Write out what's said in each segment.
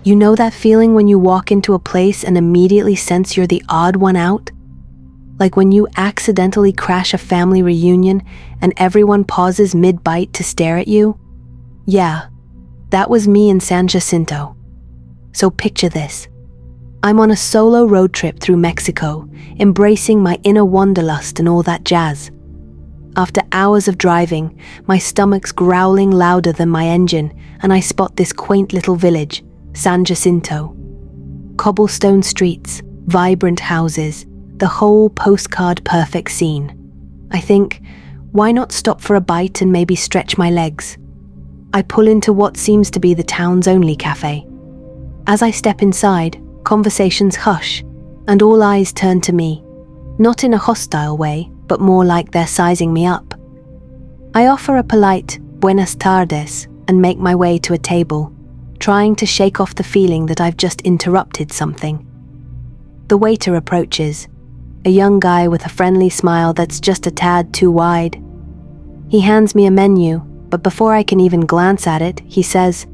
You know that feeling when you walk into a place and immediately sense you're the odd one out? Like when you accidentally crash a family reunion and everyone pauses mid-bite to stare at you? Yeah, that was me in San Jacinto. So picture this. I'm on a solo road trip through Mexico, embracing my inner wanderlust and all that jazz. After hours of driving, my stomach's growling louder than my engine, and I spot this quaint little village, San Jacinto. Cobblestone streets, vibrant houses, the whole postcard-perfect scene. I think, why not stop for a bite and maybe stretch my legs? I pull into what seems to be the town's only cafe. As I step inside, conversations hush, and all eyes turn to me, not in a hostile way, but more like they're sizing me up. I offer a polite "buenas tardes" and make my way to a table, trying to shake off the feeling that I've just interrupted something. The waiter approaches, a young guy with a friendly smile that's just a tad too wide. He hands me a menu, but before I can even glance at it, he says,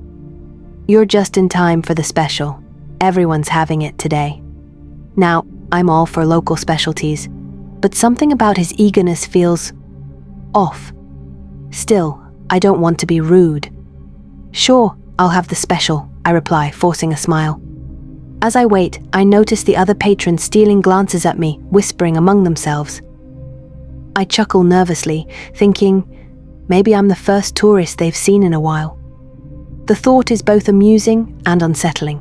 "You're just in time for the special. Everyone's having it today." Now, I'm all for local specialties, but something about his eagerness feels off. Still, I don't want to be rude. "Sure, I'll have the special," I reply, forcing a smile. As I wait, I notice the other patrons stealing glances at me, whispering among themselves. I chuckle nervously, thinking, maybe I'm the first tourist they've seen in a while. The thought is both amusing and unsettling.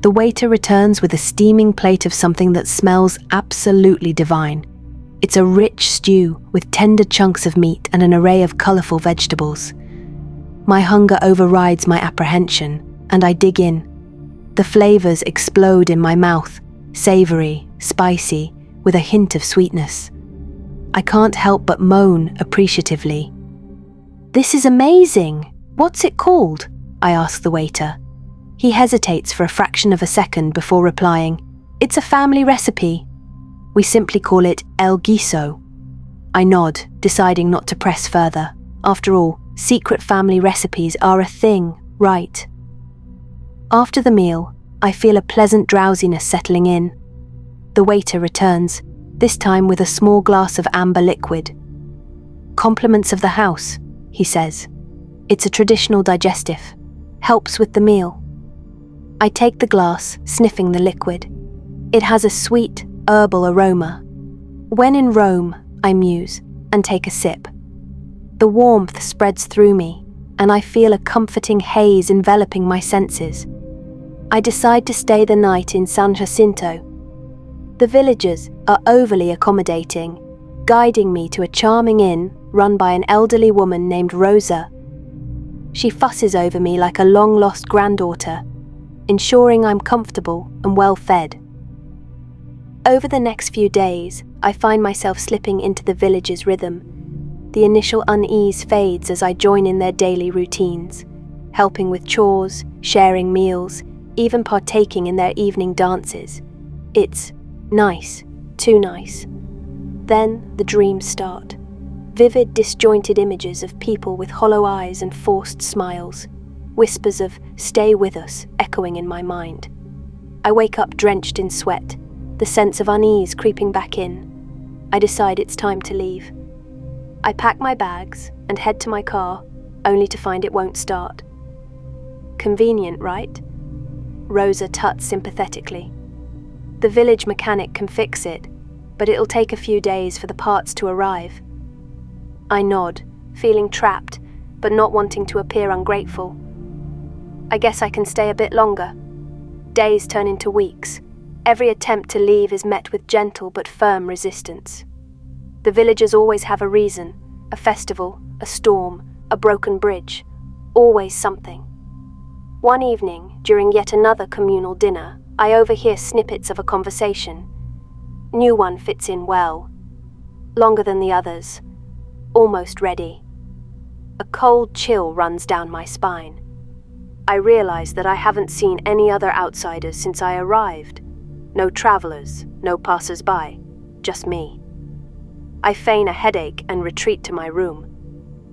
The waiter returns with a steaming plate of something that smells absolutely divine. It's a rich stew with tender chunks of meat and an array of colourful vegetables. My hunger overrides my apprehension, and I dig in. The flavours explode in my mouth, savoury, spicy, with a hint of sweetness. I can't help but moan appreciatively. "This is amazing! What's it called?" I ask the waiter. He hesitates for a fraction of a second before replying, "It's a family recipe. We simply call it el guiso." I nod, deciding not to press further. After all, secret family recipes are a thing, right? After the meal, I feel a pleasant drowsiness settling in. The waiter returns, this time with a small glass of amber liquid. "Compliments of the house," he says. "It's a traditional digestive. Helps with the meal." I take the glass, sniffing the liquid. It has a sweet, herbal aroma. When in Rome, I muse and take a sip. The warmth spreads through me, and I feel a comforting haze enveloping my senses. I decide to stay the night in San Jacinto. The villagers are overly accommodating, guiding me to a charming inn run by an elderly woman named Rosa. She fusses over me like a long-lost granddaughter, ensuring I'm comfortable and well-fed. Over the next few days, I find myself slipping into the village's rhythm. The initial unease fades as I join in their daily routines, helping with chores, sharing meals, even partaking in their evening dances. It's nice, too nice. Then the dreams start. Vivid, disjointed images of people with hollow eyes and forced smiles. Whispers of "stay with us" echoing in my mind. I wake up drenched in sweat, the sense of unease creeping back in. I decide it's time to leave. I pack my bags and head to my car, only to find it won't start. Convenient, right? Rosa tuts sympathetically. The village mechanic can fix it, but it'll take a few days for the parts to arrive. I nod, feeling trapped, but not wanting to appear ungrateful. I guess I can stay a bit longer. Days turn into weeks. Every attempt to leave is met with gentle but firm resistance. The villagers always have a reason, a festival, a storm, a broken bridge, always something. One evening, during yet another communal dinner, I overhear snippets of a conversation. New one fits in well. Longer than the others. Almost ready. A cold chill runs down my spine. I realize that I haven't seen any other outsiders since I arrived. No travelers, no passers-by, just me. I feign a headache and retreat to my room.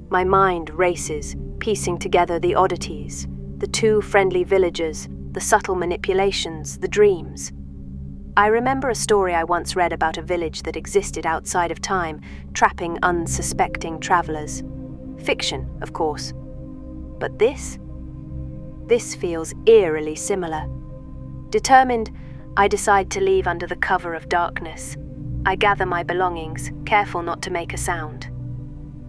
My mind races, piecing together the oddities. The two friendly villagers, the subtle manipulations, the dreams. I remember a story I once read about a village that existed outside of time, trapping unsuspecting travelers. Fiction, of course. But this feels eerily similar. Determined, I decide to leave under the cover of darkness. I gather my belongings, careful not to make a sound.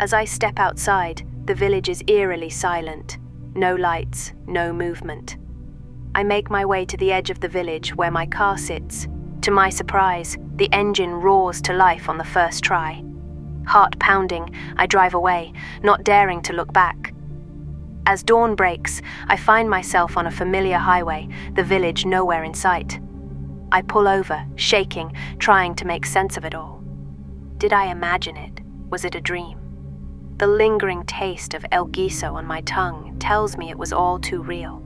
As I step outside, the village is eerily silent. No lights, no movement. I make my way to the edge of the village where my car sits. To my surprise, the engine roars to life on the first try. Heart pounding, I drive away, not daring to look back. As dawn breaks, I find myself on a familiar highway, the village nowhere in sight. I pull over, shaking, trying to make sense of it all. Did I imagine it? Was it a dream? The lingering taste of El Guiso on my tongue tells me it was all too real.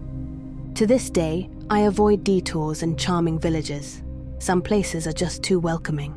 To this day, I avoid detours and charming villages. Some places are just too welcoming.